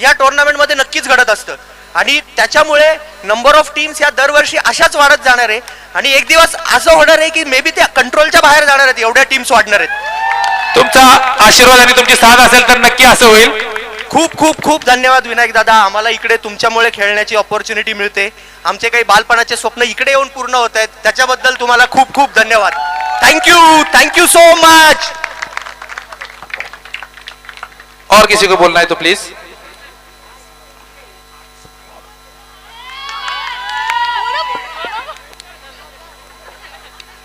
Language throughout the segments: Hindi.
या टुर्नामेंटमध्ये नक्कीच घडत असतं आणि त्याच्यामुळे नंबर ऑफ टीम्स या दरवर्षी अशाच वाढत जाणार आहे आणि एक दिवस असं होणार आहे की मे बी त्या कंट्रोलच्या बाहेर जाणार आहेत, एवढ्या टीम्स वाढणार आहेत. तुमचा आशीर्वाद आणि तुमची साथ असेल तर नक्की असं होईल. खूप खूप खूप धन्यवाद विनायक दादा. आम्हाला इकडे तुमच्यामुळे खेळण्याची ऑपॉर्च्युनिटी मिळते. आमचे काही बालपणाचे स्वप्न इकडे येऊन पूर्ण होत आहेत, त्याच्याबद्दल तुम्हाला खूप खूप धन्यवाद. Thank you so much. और किसी को बोलना है तो प्लीज.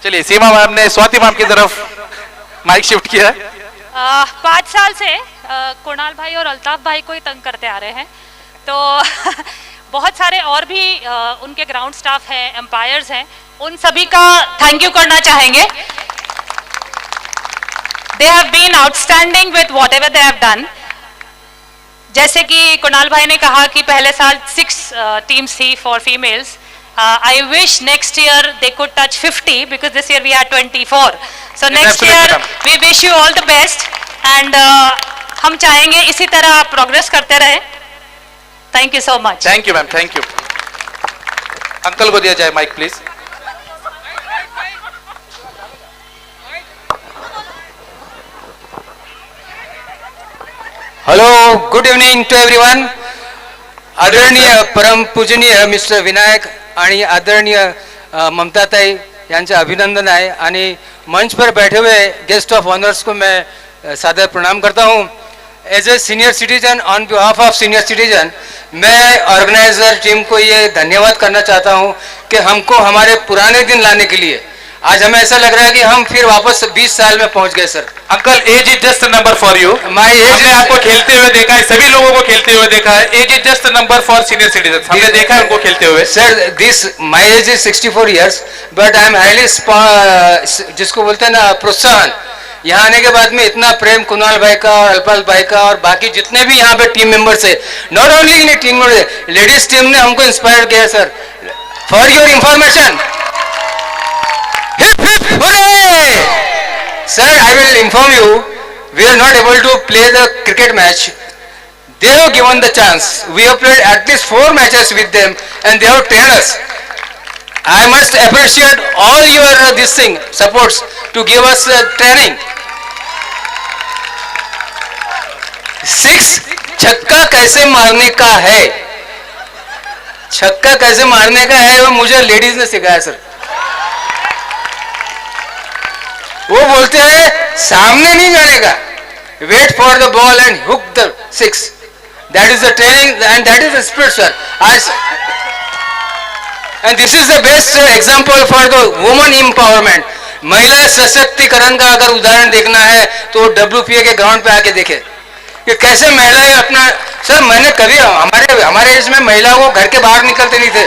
चलिए सीमा मैम ने स्वाति मैम की तरफ माइक शिफ्ट किया. 5 साल से कुणाल भाई और अल्ताफ भाई को ही तंग करते आ रहे हैं, तो बहुत सारे और भी उनके ग्राउंड स्टाफ हैं, एम्पायर्स हैं, उन सभी का थैंक यू करना चाहेंगे. They have been outstanding with whatever they have done. जैसे कि कुणाल भाई ने कहा कि पहले साल 6 टीम्स थी for females. I wish next year they could touch 50 because this year we had 24. So next year we wish you all the best and हम चाहेंगे इसी तरह प्रोग्रेस करते रहे. Thank you so much. Thank you ma'am, thank you. Uncle को दिया जाए mike please. Hello, good evening to everyone. आदरणीय परम पूजनीय मिस्टर विनायक आणि आदरणीय ममताताई यांचे अभिनंदन आहे आणि मंच पर बैठे हुए गेस्ट ऑफ ऑनर्स को मैं सादर प्रणाम करता हूं. As a senior citizen, on behalf of senior citizen, मैं ऑर्गेनाइजर टीम को ये धन्यवाद करना चाहता हूं कि हमको हमारे पुराने दिन लाने के लिए आज हमें ऐसा लग रहा है कि हम फिर वापस 20 साल में पहुंच गए. Sir uncle, age is just number for you. My age. हमने आपको खेलते हुए देखा है, सभी लोगों को खेलते हुए देखा है. Age is just number for senior citizen. हमने देखा है उनको खेलते हुए. Sir this my age is 64 years, but I am highly, जिसको बोलते हैं ना, प्रोत्साहन. यहाँ आने के बाद में इतना प्रेम कुणाल भाई का और अल्पाल भाई का और बाकी जितने भी यहाँ पे टीम मेंबर्स है, not only in team member, ladies team ने हमको इंस्पायर किया है. Sir for your information, sir, I will inform you, we are not able to play the cricket match. They have given the chance. We have played at least 4 matches with them and they have trained us. I must appreciate all your this thing supports to give us training. 6 छक्का कैसे मारने का है, छक्का कैसे मारने का है वो मुझे लेडीज ने सिखाया. सर वो बोलते हैं सामने नहीं जाने का, wait for the ball and hook the 6. That is the training and that is the spirit. Sir आज and this is the best example for the woman empowerment. महिला सशक्तिकरण का अगर उदाहरण देखना है तो WPA के ग्राउंड पे आके देखे कि कैसे महिलाएं अपना. सर मैंने कभी हमारे एज में महिलाओं को घर के बाहर निकलते नहीं थे.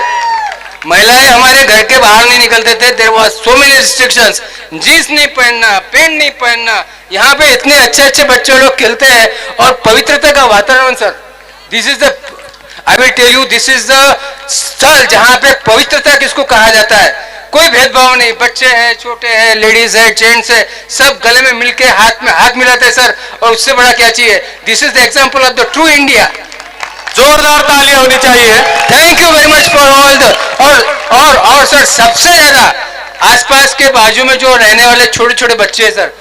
महिलाएं हमारे घर के बाहर नहीं निकलते थे. There was so many restrictions. Jeans नहीं पहनना, पेंट नहीं पहनना. यहाँ पे इतने अच्छे अच्छे बच्चे लोग खेलते हैं और पवित्रता का वातावरण. Sir this is the, I will tell you, this is the स्थल जहाँ पे पवित्रता किसको कहा जाता है. कोई भेदभाव नहीं, बच्चे हैं, छोटे हैं, लेडीज है, जेंट्स है, सब गले में मिलके हाथ में हाथ मिलाते हैं. सर और उससे बड़ा क्या चाहिए. This is the example of the true India. जोरदार तालियां होनी चाहिए. Thank you very much for all the. और सर सबसे ज्यादा आसपास के बाजू में जो रहने वाले छोटे छोटे बच्चे हैं. सर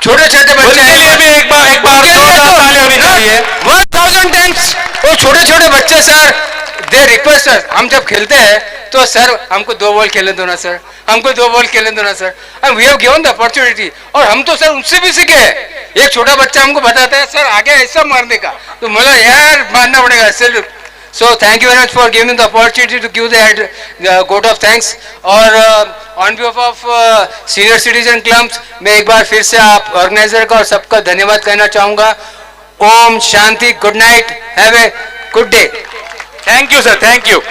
छोटे छोटे बच्चे उनके लिए भी एक बार जोरदार तालियां होनी चाहिए. 1000 टाइम्स वो छोटे छोटे बच्चे. सर दे रिक्वेस्ट, सर हम जब खेलते हैं तो सर हमको 2 बॉल खेलने दो ना सर, हमको 2 बॉल खेलने दो ना sir. And we have given the opportunity. और हम तो सर उनसे भी सीखे. एक छोटा बच्चा हमको बताता है सर आगे ऐसा मारने का, तो बोला यार मारना पड़ेगा. Salute. So thank you very much for giving the opportunity to give the vote of thanks. और on behalf of senior citizen clubs मैं एक बार फिर से आप ऑर्गेनाइजर का और सबका धन्यवाद कहना चाहूंगा. ओम शांति. Good night. Have a good day. Thank you sir, thank you.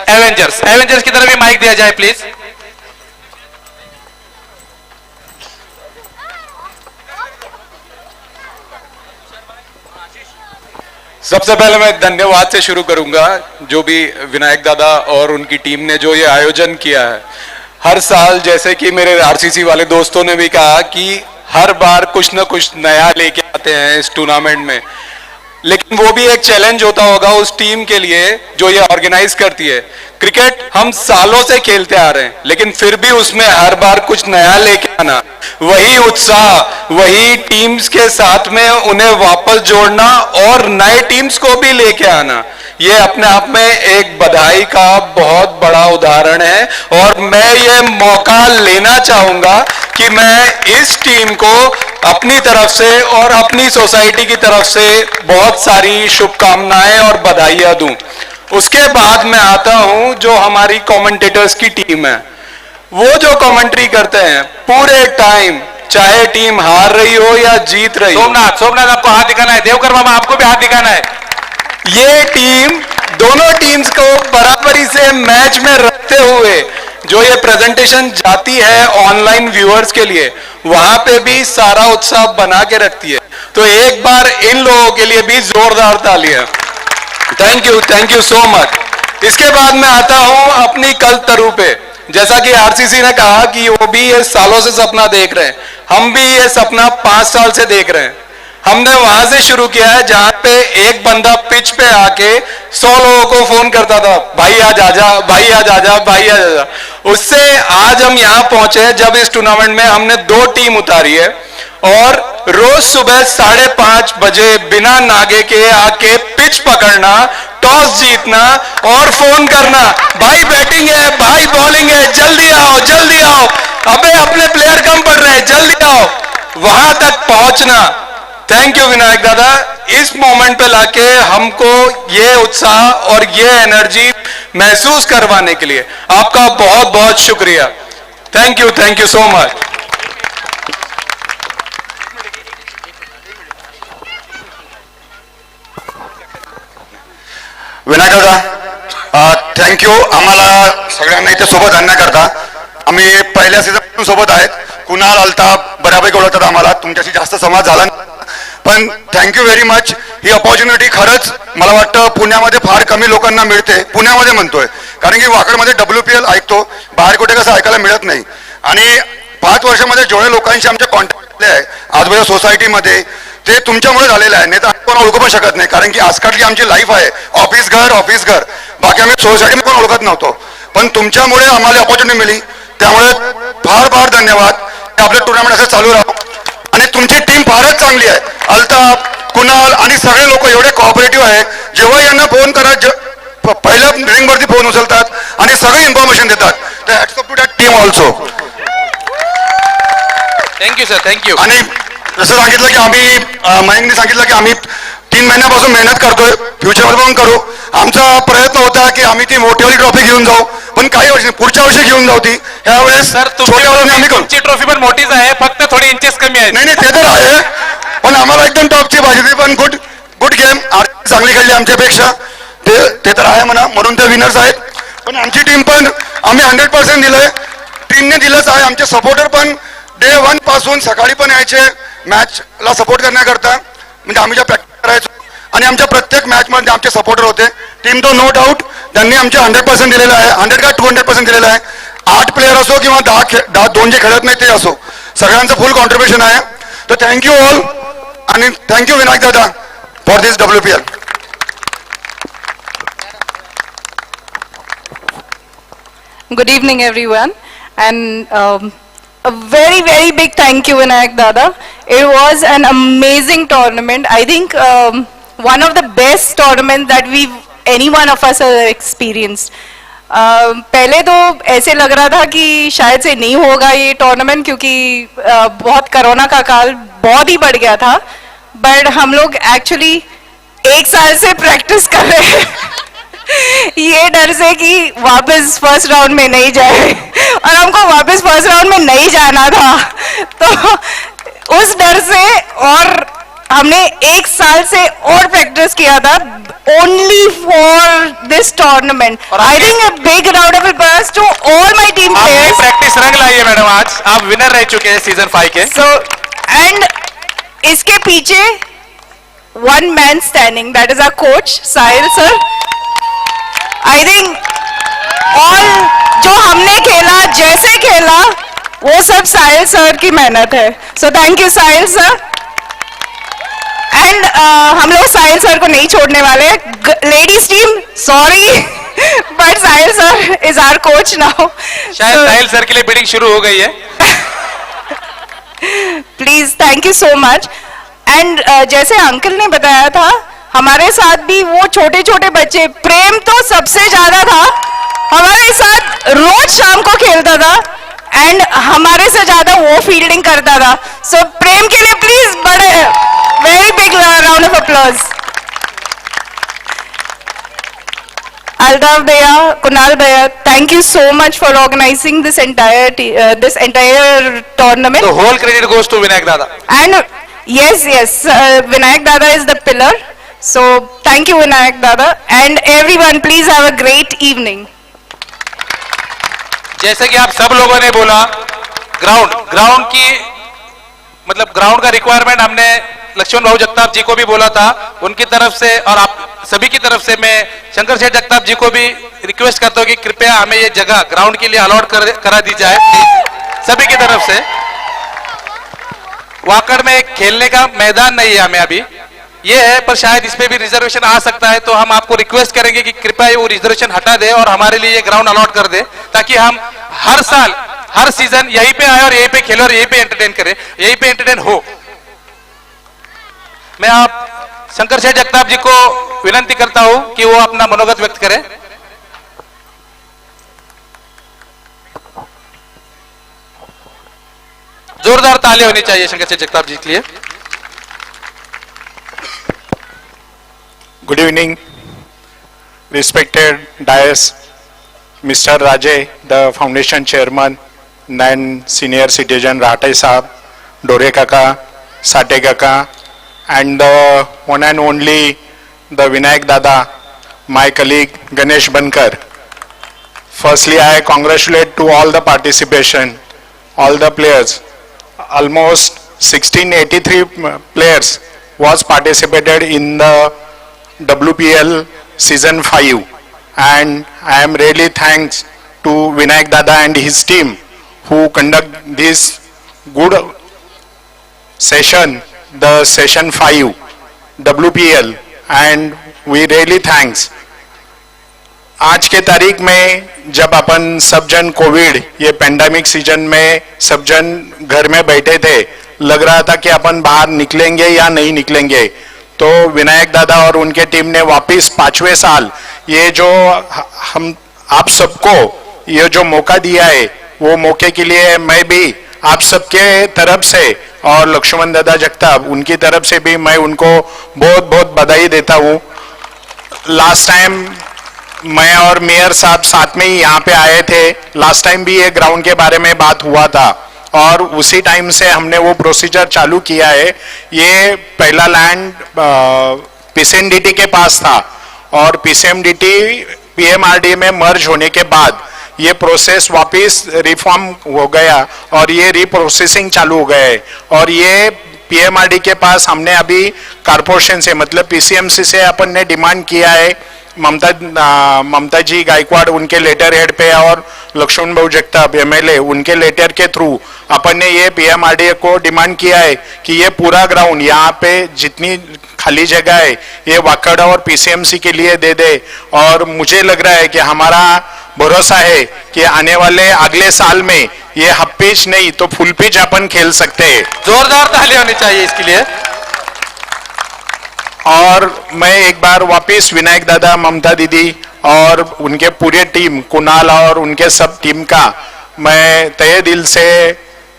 Avengers की तरफ भी माइक दिया जाए प्लीज. सबसे पहले मैं धन्यवाद से शुरू करूंगा, जो भी विनायक दादा और उनकी टीम ने जो ये आयोजन किया है. हर साल जैसे कि मेरे RCC वाले दोस्तों ने भी कहा कि हर बार कुछ न कुछ नया लेके आते जाते हैं इस टूर्नामेंट में, लेकिन वो भी एक चैलेंज होता होगा उस टीम के लिए जो ये ऑर्गेनाइज करती है। क्रिकेट हम सालों से खेलते आ रहे हैं, लेकिन फिर भी उसमें हर बार कुछ नया लेके आना, वही उत्साह, वही टीम्स के साथ में उन्हें वापस जोड़ना और नए टीम्स को भी लेके आना, ये अपने आप में एक बधाई का बहुत बड़ा उदाहरण है। और मैं ये मौका लेना चाहूंगा कि मैं इस टीम को अपनी तरफ से और अपनी सोसाइटी की तरफ से बहुत सारी शुभकामनाएं और बधाइयां दूं। उसके बाद मैं आता हूं जो हमारी कमेंटेटर्स की टीम है, वो जो कमेंट्री करते हैं पूरे टाइम, चाहे टीम हार रही हो या जीत रही हो। सोमनाथ आपको हाथ दिखाना है, देवकर मामा आपको भी हाथ दिखाना है। ये टीम दोनों टीम्स को बराबरी से मैच में रखते हुए जो ये प्रेजेंटेशन जाती है ऑनलाइन व्यूअर्स के लिए, वहां पे भी सारा उत्साह बना के रखती है। तो एक बार इन लोगों के लिए भी जोरदार तालियां। Thank you so much. इसके बाद मैं आता हूं अपनी कलतरू पे। जैसा कि आरसीसी ने कहा कि वो भी ये सालों से सपना देख रहे हैं, हम भी ये सपना 5 साल से देख रहे हैं। हमने वहां से शुरू किया है जहां पे एक बंदा पिच पे आके 100 लोगों को फोन करता था, भाई आज आजा, भाई आज आजा, भाई आज आजा। उससे आज हम यहां पहुंचे जब इस टूर्नामेंट में हमने 2 टीम उतारी है और रोज सुबह 5:30 बजे बिना नागे के आके पिच पकड़ना, टॉस जीतना और फोन करना, भाई बैटिंग है, भाई बॉलिंग है, जल्दी आओ, जल्दी आओ, अबे अपने प्लेयर कम पड़ रहे हैं, जल्दी आओ, वहां तक पहुंचना। थैंक यू विनायक दादा, इस मोमेंट पे लाके हमको ये उत्साह और ये एनर्जी महसूस करवाने के लिए आपका बहुत बहुत शुक्रिया। Thank you so much. Vinayak दादा थँक्यू आम्हाला सगळ्यांना इथे सोबत आणण्याकरता। आम्ही पहिल्या सीझन सोबत आहेत, कुणाल अल्ताफ बऱ्यापैकी ओळखतात आम्हाला, तुमच्याशी जास्त संवाद झाला नाही, पण थँक्यू व्हेरी मच। ही अपॉर्च्युनिटी खरंच मला वाटतं पुण्यामध्ये फार कमी लोकांना मिळते, पुण्यामध्ये म्हणतोय, कारण की वाकडमध्ये WPL ऐकतो, बाहेर कुठे कसं ऐकायला मिळत नाही। आणि 5 वर्षामध्ये जेवढे लोकांशी आमचे कॉन्टॅक्ट आहे आजूबाजूच्या सोसायटीमध्ये, ते तुमच्यामुळे झालेलं आहे, नाही तर आपण कोण ओळखू पण शकत नाही, कारण की आजकालची आमची लाईफ आहे ऑफिस घर, बाकी आम्ही सोसायटीमध्ये कोण ओळखत नव्हतो, पण तुमच्यामुळे आम्हाला अपॉर्च्युनिटी मिळली, त्यामुळे फार फार धन्यवाद। आपलं टुर्नामेंट असं चालू राहू आणि तुमची टीम फारच चांगली आहे, अल्ताफ, कुणाल आणि सगळे लोक एवढे कोऑपरेटिव्ह आहे, जेव्हा यांना फोन करा पहिल्या रिंगवरती फोन उचलतात आणि सगळे इन्फॉर्मेशन देतात, तर hats off to that team also. Thank you sir, thank you. आणि जसं सांगितलं की आम्ही मयंकने सांगितलं की आम्ही 3 महिन्यापासून मेहनत करतोय, फ्युचरमध्ये पण करू। आमचा प्रयत्न होता की आम्ही ती मोठीवाली ट्रॉफी घेऊन जाऊ, पण काही वर्षी पुढच्या वर्षी घेऊन जाऊ ती, यावेळेस सर तुमची ट्रॉफी पण मोठीच आहे, फक्त थोडी इंचेस कमी आहेत। नाही ते तर आहे, पण आम्हाला एकदम टॉपची पाहिजे, पण गुड गेम चांगली खेळली आमच्यापेक्षा, ते तर आहे म्हणून ते विनर्स आहेत। पण आमची टीम पण आम्ही 100% दिलंय, टीमने दिलंच आहे। आमचे सपोर्टर पण डे 1 पासून सकाळी पण यायचे मॅचला सपोर्ट करण्याकरता, म्हणजे आम्ही ज्या प्रॅक्टिस करायचो आणि आमच्या प्रत्येक मॅचमध्ये आमचे सपोर्टर होते। टीम तो नो डाऊट त्यांनी आमचे 100% दिलेलं आहे, 100 का 200% दिलेलं आहे। 8 प्लेयर असो किंवा 2 जे खेळत नाही ते असो, सगळ्यांचं फुल कॉन्ट्रीब्युशन आहे। तर थँक्यू ऑल आणि थँक्यू विनायक दादा for this WPL। Good evening, everyone, and a very, very big thank you, Vinayak Dada. It was an amazing tournament. I think one of the best tournaments that any one of us have experienced. पहले तो ऐसे लग रहा था कि शायद से नहीं होगा ये टूर्नामेंट, क्योंकि बहुत कोरोना का काल बहुत ही बढ़ गया था, बट हम लोग एक्चुअली 1 साल से प्रैक्टिस कर रहे हैं ये डर से कि वापस फर्स्ट राउंड में नहीं जाए, और हमको वापस फर्स्ट राउंड में नहीं जाना था, तो उस डर से और हमने 1 साल से और प्रैक्टिस किया था only for this tournament. I think a big round of applause to all my team players. Practice रंग लाई है मैडम, आज आप विनर रह चुके हैं सीजन 5 के। सो एंड इसके पीछे one man standing, that is our coach Sahil sir. I think all जो हमने खेला, जैसे खेला, वो सब साहिल सर की मेहनत है। So thank you Sahil sir. And हम लोग साहिल सर को नहीं छोड़ने वाले. Ladies team sorry but Sahil sir is our coach now. शायद साहिल सर के लिए बिडिंग शुरू हो गई है. Please thank you so much. And जैसे अंकल ने बताया था, हमारे साथ भी वो छोटे छोटे बच्चे, प्रेम तो सबसे ज्यादा था, हमारे साथ रोज शाम को खेलता था एंड हमारे से ज्यादा वो फील्डिंग करता था. सो प्रेम के लिए प्लीज बड़े very big round of applause. Altaf Bhaiya, Kunal Bhaiya, thank you so much for organizing this entire tournament. The whole credit goes to Vinayak Dada. And yes, Vinayak Dada is the pillar. So thank you Vinayak Dada, and everyone please have a great evening. जैसे कि आप सब लोगों ने बोला, ग्राउंड की मतलब ग्राउंड का रिक्वायरमेंट हमने लक्ष्मण भाऊ जगताप जी को भी बोला था, उनकी तरफ से और आप सभी की तरफ से मैं शंकर शेठ जगताप जी को भी रिक्वेस्ट करता हूं कि कृपया हमें ये जगह ग्राउंड के लिए अलॉट करा दी जाए सभी की तरफ से. वाकड़ में खेलने का मैदान नहीं है हमें अभी, ये है, पर शायद इस पे भी रिजर्वेशन आ सकता है, तो हम आपको रिक्वेस्ट करेंगे कि कृपया वो रिजर्वेशन हटा दे और हमारे लिए ये ग्राउंड अलॉट कर दे, ताकि हम हर साल हर सीजन यहीं पे आए और यहीं पे खेले और यहीं पे एंटरटेन करें, यहीं पे एंटरटेन हो. मैं आप शंकर शेठ जगताप जी को विनंती करता हूं कि वो अपना मनोगत व्यक्त करें. जोरदार ताली होनी चाहिए शंकर शेठ जगताप जी के लिए. Good evening, respected Dais, Mr. Rajay, the foundation chairman, and senior citizen Rathai Saab, Dore Kaka, Sate Kaka, and the one and only the Vinayak Dada, my colleague Ganesh Bankar. Firstly, I congratulate to all the participation, all the players. Almost 1683 players was participated in the WPL season 5, and I am really thanks to Vinayak Dada and his team who conduct this good session, the session 5 WPL, and we really thanks. आज के तारीख में जब अपन सब जन कोविड ये पेंडेमिक सीजन में सब जन घर में बैठे थे, लग रहा था कि अपन बाहर निकलेंगे या नहीं निकलेंगे, तो विनायक दादा और उनके टीम ने वापस 5वें साल ये जो हम आप सबको ये जो मौका दिया है, वो मौके के लिए मैं भी आप सबके तरफ से और लक्ष्मण दादा जगताप उनकी तरफ से भी मैं उनको बहुत बहुत बधाई देता हूँ. लास्ट टाइम मैं और मेयर साहब साथ में ही यहाँ पे आए थे, लास्ट टाइम भी ये ग्राउंड के बारे में बात हुआ था और उसी टाइम से हमने वो प्रोसीजर चालू किया है. ये पहला लैंड पीसीएमडीटी के पास था और पीसीएमडीटी पीएमआरडी में मर्ज होने के बाद ये प्रोसेस वापस रिफॉर्म हो गया और ये रीप्रोसेसिंग चालू हो गया है. और ये पीएमआरडी के पास हमने अभी कारपोरेशन से मतलब पीसीएमसी से अपन ने डिमांड किया है, ममता जी गायकवाड़ उनके लेटर हेड पे और लक्ष्मण भाऊ जगताप एमएलए उनके लेटर के थ्रू अपन ने ये पीएमआरडी को डिमांड किया है कि ये पूरा ग्राउंड यहाँ पे जितनी खाली जगह है ये वाकड़ और पीसीएमसी के लिए दे दे. और मुझे लग रहा है कि हमारा भरोसा है कि आने वाले अगले साल में ये हाफ पिच नहीं तो फुल पिच अपन खेल सकते हैं. जोरदार ताली होनी चाहिए इसके लिए. और मैं एक बार वापस विनायक दादा, ममता दीदी और उनके पूरे टीम, कुणाल और उनके सब टीम का मैं तहे दिल से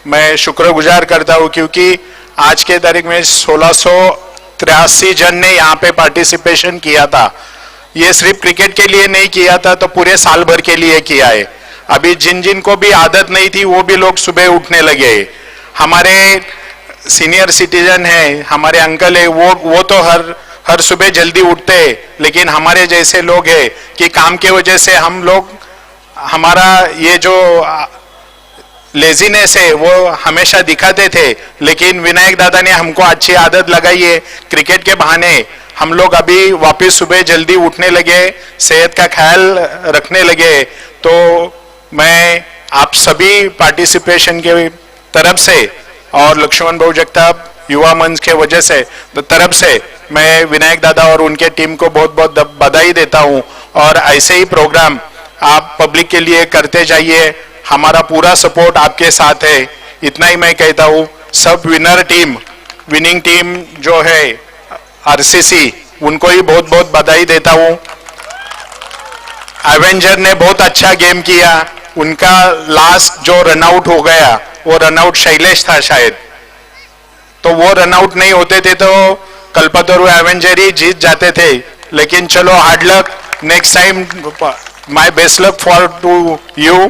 मैं शुक्रगुजार करता हूँ, क्योंकि आज के तारीख में 1683 जन ने यहाँ पे पार्टिसिपेशन किया था. ये सिर्फ क्रिकेट के लिए नहीं किया था, तो पूरे साल भर के लिए किया है. अभी जिन जिन को भी आदत नहीं थी वो भी लोग सुबह उठने लगे. हमारे सीनियर सिटीजन है, हमारे अंकल है, वो तो हर सुबह जल्दी उठते हैं, लेकिन हमारे जैसे लोग हैं कि काम की वजह से हम लोग हमारा ये जो लेजीनेस है वो हमेशा दिखाते थे, लेकिन विनायक दादा ने हमको अच्छी आदत लगाई है. क्रिकेट के बहाने हम लोग अभी वापस सुबह जल्दी उठने लगे, सेहत का ख्याल रखने लगे. तो मैं आप सभी पार्टिसिपेशन के तरफ से और लक्ष्मण भाऊ जगताप युवा मंच के वजह से तरफ से मैं विनायक दादा और उनके टीम को बहुत बहुत बधाई देता हूं। और ऐसे ही प्रोग्राम आप पब्लिक के लिए करते जाइए, हमारा पूरा सपोर्ट आपके साथ है। इतना ही मैं कहता हूं। सब विनिंग टीम जो है आरसीसी, उनको ही बहुत बहुत बधाई देता हूं। एवेंजर ने बहुत अच्छा गेम किया, उनका लास्ट जो रनआउट हो गया वो रनआउट शैलेश था शायद, तो वो रनआउट नहीं होते थे तो कल्पतरु एवेंजर ही जीत जाते थे। लेकिन चलो, hard luck, next time my best luck for to you.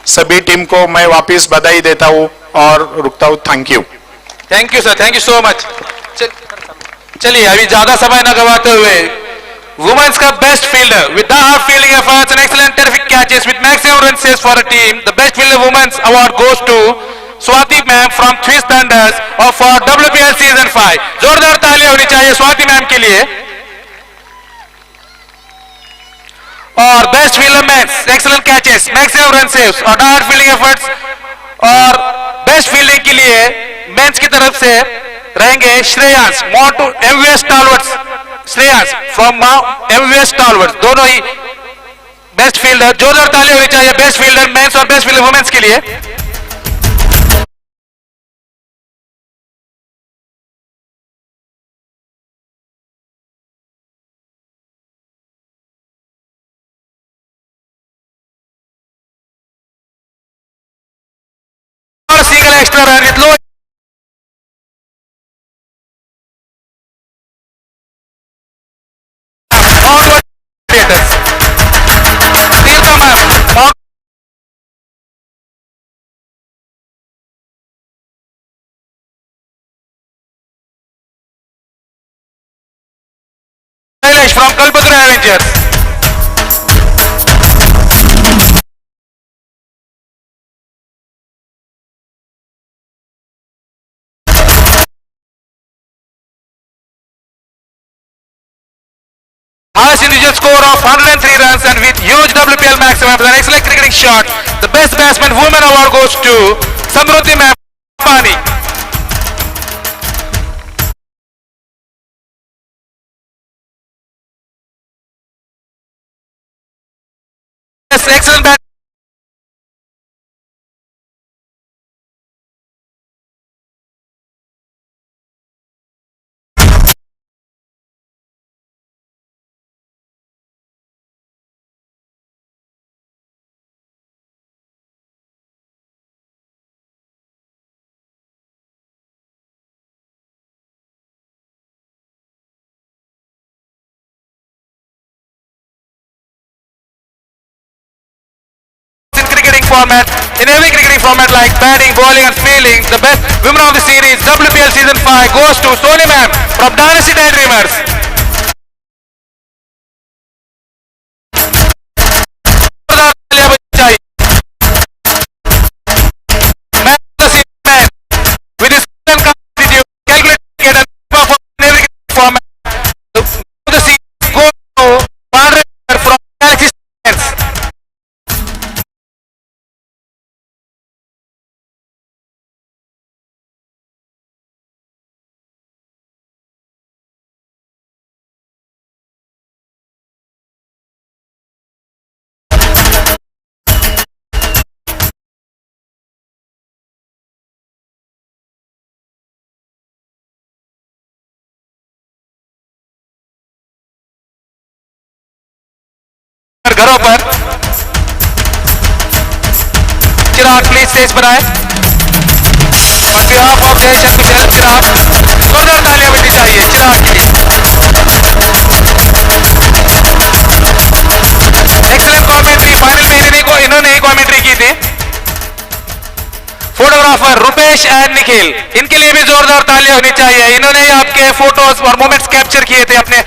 सभी टीम को मैं वापस बधाई देता हूं और रुकता हूं। Thank you sir, thank you so much. चलिए अभी ज्यादा समय न गवाते हुए वुमेन्स का best fielder with the half fielding efforts and excellent terrific catches with maximum run saves for a team, the best fielder women's award गोes to Swati ma'am from थ्विस thunder's और फॉर WPL सीजन 5। जोरदार तालियां होनी चाहिए स्वाति मैम के लिए। और best fielder men's excellent catches maximum run saves और हार्ड फील्डिंग एफर्ट्स, और बेस्ट फील्डिंग के लिए मेंस की तरफ से रहेंगे Shreyansh Motu MVS stalwarts, Shreyansh from MVS stalwarts, दोनों ही बेस्ट फील्डर। जोरदार तालियां होनी चाहिए बेस्ट फील्डर मेंस और बेस्ट फील्डर वुमेन्स के लिए। और single extra run with low from Kalpataru Avengers. Highest individual score of 103 runs and with huge WPL maximum with an excellent cricketing shot, the best batsman women award goes to Samruddhi Ma'am Pani. Excellent bat. Format, in every cricketing format like batting, bowling and fielding, the best women of the series WPL season 5 goes to Soni Ma'am from Dynasty Daydreamers. With his calculated and perform in every format, the series goes to Pandre from Galaxy Stars. घरों पर चिराग प्लीज स्टेज पर आए। On behalf of देश official चिराग, जोरदार तालियां बजनी चाहिए चिराग के लिए। एक्सीलेंट कमेंट्री, फाइनल में इन्होंने ही कमेंट्री की थी। फोटोग्राफर रुपेश एंड निखिल, इनके लिए भी जोरदार तालियां होनी चाहिए। इन्होंने ही आपके फोटोज और मोमेंट्स कैप्चर किए थे अपने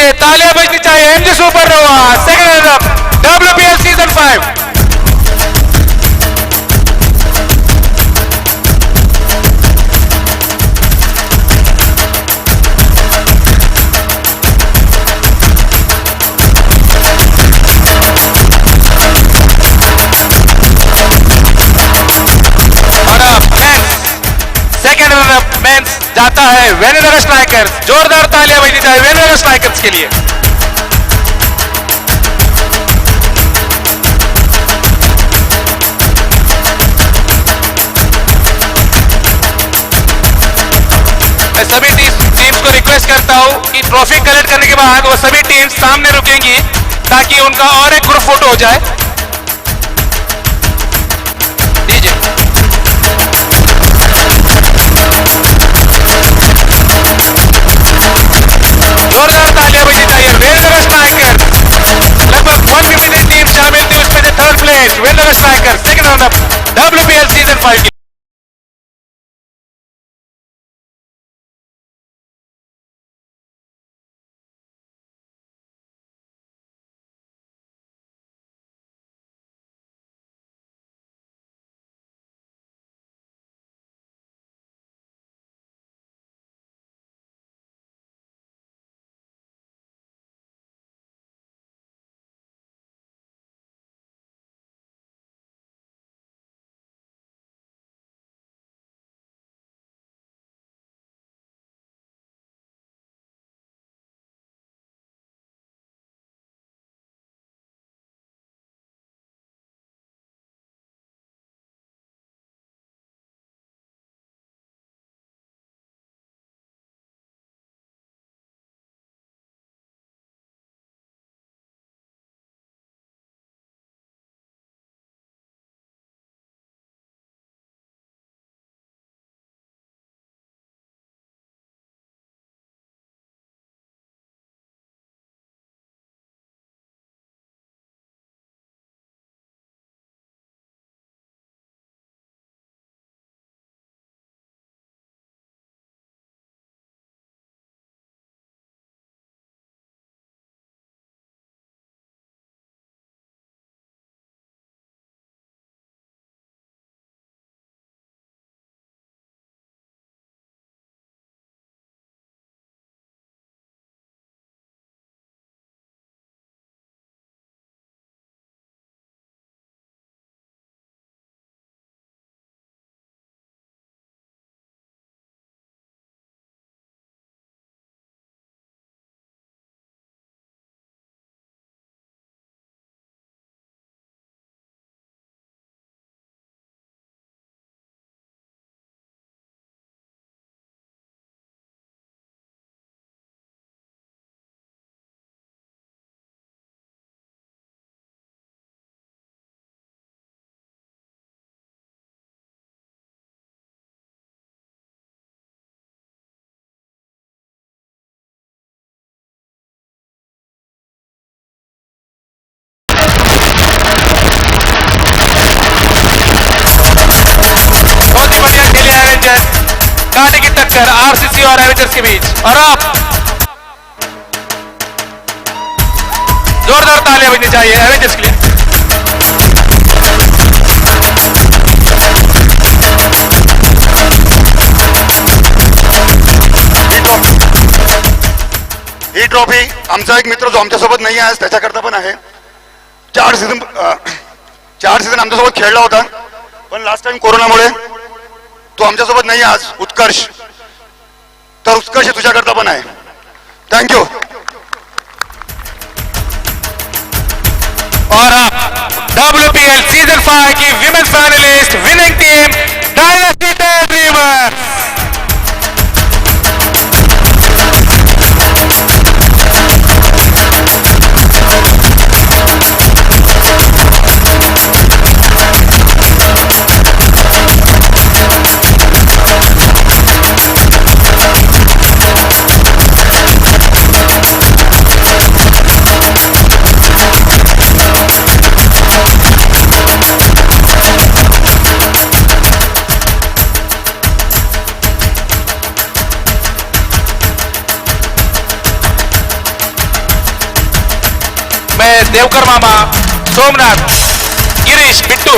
लिए तालियां बजनी चाहिए MG super nova second runner WPL season 5। Second runner men's जाता है वेनेगर स्ट्राइकर्स। जोरदार तालियां बजनी चाहिए वेनेगर स्ट्राइकर्स के लिए। मैं सभी टीम्स को रिक्वेस्ट करता हूं कि ट्रॉफी कलेक्ट करने के बाद वो सभी टीम्स सामने रुकेंगी ताकि उनका और एक ग्रुप फोटो हो जाए। डीजे जोरदार तालियां बजनी चाहिए वेनेगर स्ट्राइकर। लगभग 153 टीम शामिल थी, उसमें से third place vinegar striker second runner WPL season 5 की। कांटे की टक्कर आरसीसी और एवेंजर्स के बीच। और अब जोरदार तालियां बजनी चाहिए एवेंजर्स के लिए। ही ट्रॉफी आमचा एक मित्र जो आमच्यासोबत नाही आहे त्याच्याकरता पण आहे। 4 सीझन आमच्यासोबत खेळला होता, पण लास्ट टाइम कोरोनामुळे तो आमच्यासोबत नाही आज। उत्कर्ष, तर उत्कर्ष तुझ्याकरता पण आहे। थँक्यू। और WPL सीजन 5 की women's finalist winning team dynasty dreamers. मैं देवकर मामा, सोमनाथ, गिरीश, बिट्टू,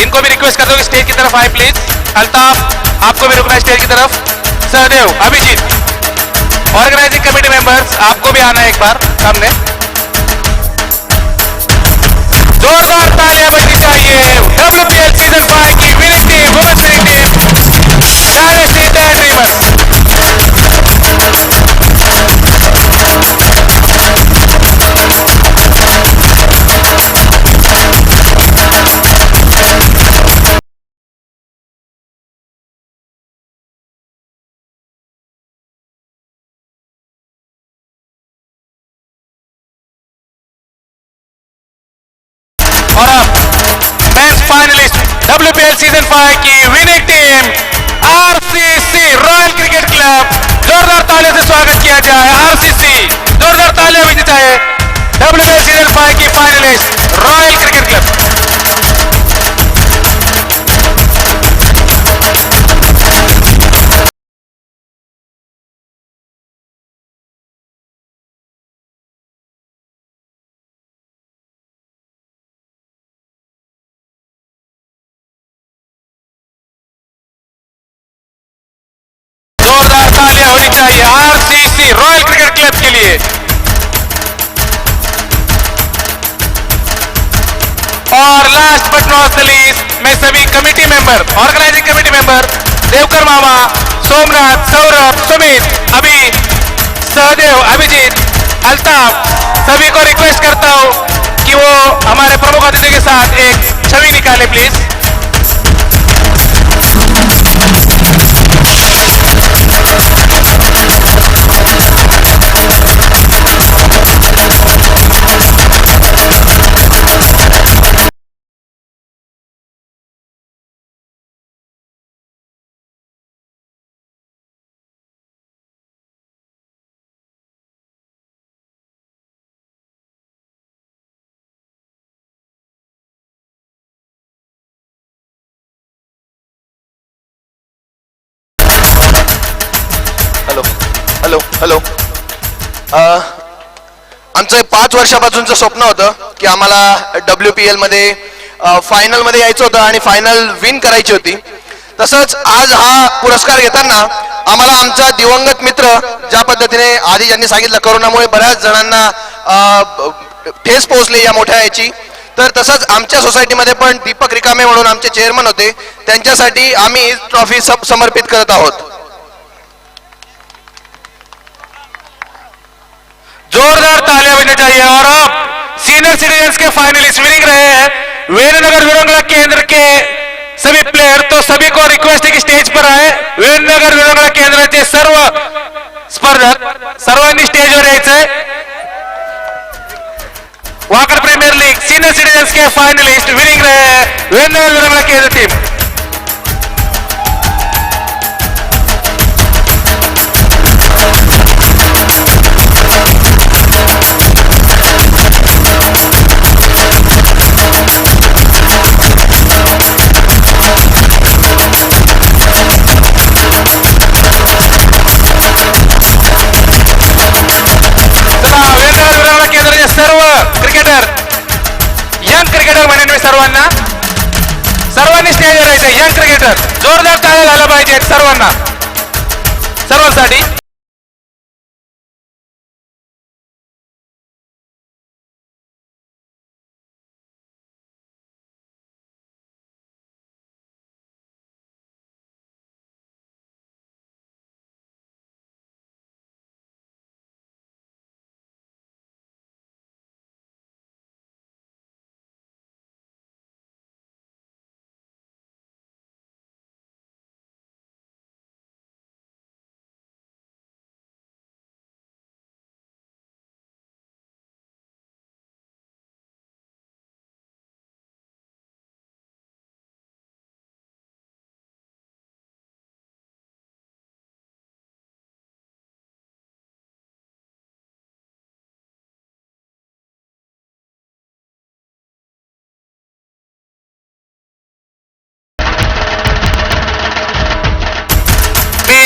इनको भी रिक्वेस्ट करता हूँ कि स्टेज की तरफ आए प्लीज। अल्ताफ, आपको भी रुकना है स्टेज की तरफ। Sahadev, Abhijeet, organising committee members, आपको भी आना है एक बार सामने। जोरदार तालियां बजनी चाहिए WPL सीजन 5 की winning team, women's winning team, directly that Dreamers. और अब मैच फाइनलिस्ट WPL सीजन 5 की winning team RCC Royal Cricket Club, जोरदार तालियों से स्वागत किया जाए। RCC, जोरदार तालियां बजनी चाहिए WPL सीजन 5 की फाइनलिस्ट रॉयल क्रिकेट क्लब। जोरदार तालियां होनी चाहिए RCC रॉयल क्रिकेट क्लब के लिए। और last but not the least, मैं सभी committee member, organizing committee member Devkar मामा, सोमनाथ, सौरभ, सुमित, अभी, सहदेव, अभिजीत, अल्ताफ, सभी को रिक्वेस्ट करता हूं कि वो हमारे प्रमुख अतिथि के साथ एक छवि निकाले प्लीज। हॅलो हॅलो आमचं 5 वर्षापासूनचं स्वप्न होतं की आम्हाला WPL मध्ये फायनल मध्ये यायचं होतं आणि फायनल विन करायची होती। तसंच आज हा पुरस्कार घेताना आम्हाला आमचा दिवंगत मित्र, ज्या पद्धतीने आधी ज्यांनी सांगितलं करोनामुळे बऱ्याच जणांना ठेस पोहोचली या मोठ्या याची, तर तसंच आमच्या सोसायटीमध्ये पण दीपक रिकामे म्हणून आमचे चेअरमन होते, त्यांच्यासाठी आम्ही ही ट्रॉफी समर्पित करत आहोत। जोरदार तालियां बजनी चाहिए। और अब सीनियर सिटीजन्स के फाइनलिस्ट विनिंग रहे हैं वीरनगर विरंगला केंद्र के सभी प्लेयर, तो सभी को रिक्वेस्ट है कि स्टेज पर आए। वीरनगर विरंगला केंद्राचे सर्व स्पर्धक सर्वांनी स्टेजवर यायचंय। Wakad premier league senior citizens के फाइनलिस्ट विनिंग रहे हैं वीरनगर विरंगला केंद्र टीम। सर्व क्रिकेटर, यंग क्रिकेटर म्हणेन मी सर्वांना, सर्वांनी स्टेजवर यायचं। यंग क्रिकेटर, जोरदार टाळ्या झाल्या पाहिजेत सर्वांना, सर्वांसाठी।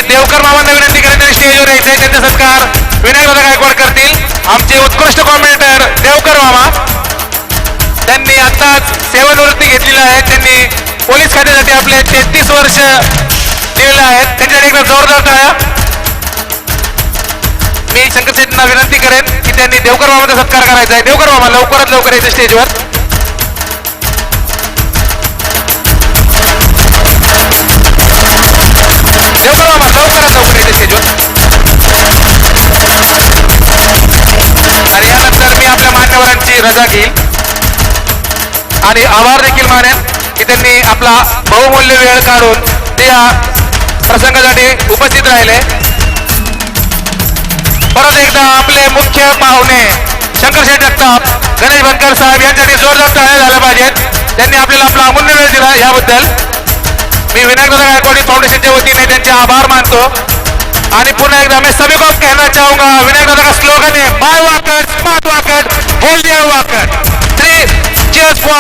देवकर मामांना विनंती करेन स्टेजवर यायचे, त्यांचा सत्कार विनायक दादा गायकवाड करतील। आमचे उत्कृष्ट कॉमेंटेटर मामा, त्यांनी आताच सेवानिवृत्ती घेतलेली आहे. त्यांनी पोलीस खात्यासाठी आपले 33 वर्ष दिलेले आहेत. त्यांच्यासाठी एकदा जोरदार टाळ्या. मी शंकर शेट्टींना विनंती करेन की त्यांनी देवकर मामाचा सत्कार करायचा आहे. देवकर मामा लवकरात लवकर यायचं स्टेजवर. देवकर मामा लवकरात लवकर यायचं स्टेजवर. आणि यानंतर मी आपल्या मान्यवरांची रजा घेईल आणि आभार देखील मानेन की त्यांनी आपला बहुमूल्य वेळ काढून ते या प्रसंगासाठी उपस्थित राहिले. परत एकदा आपले मुख्य पाहुणे शंकरशेठ जगताप, गणेश बनकर साहेब यांच्यासाठी जोरदार टाळ्या झाल्या पाहिजेत. त्यांनी आपल्याला आपला अमूल्य वेळ दिला याबद्दल मी विनायकदादा गायकवाडी फाउंडेशनच्या वतीने त्यांचे आभार मानतो. आणि पुन्हा एकदा मैं सभी को कहना चाहूंगा, विनायकदादा का स्लोगन है बाय Wakad, smart Wakad, healthy Wakad. 3 cheers for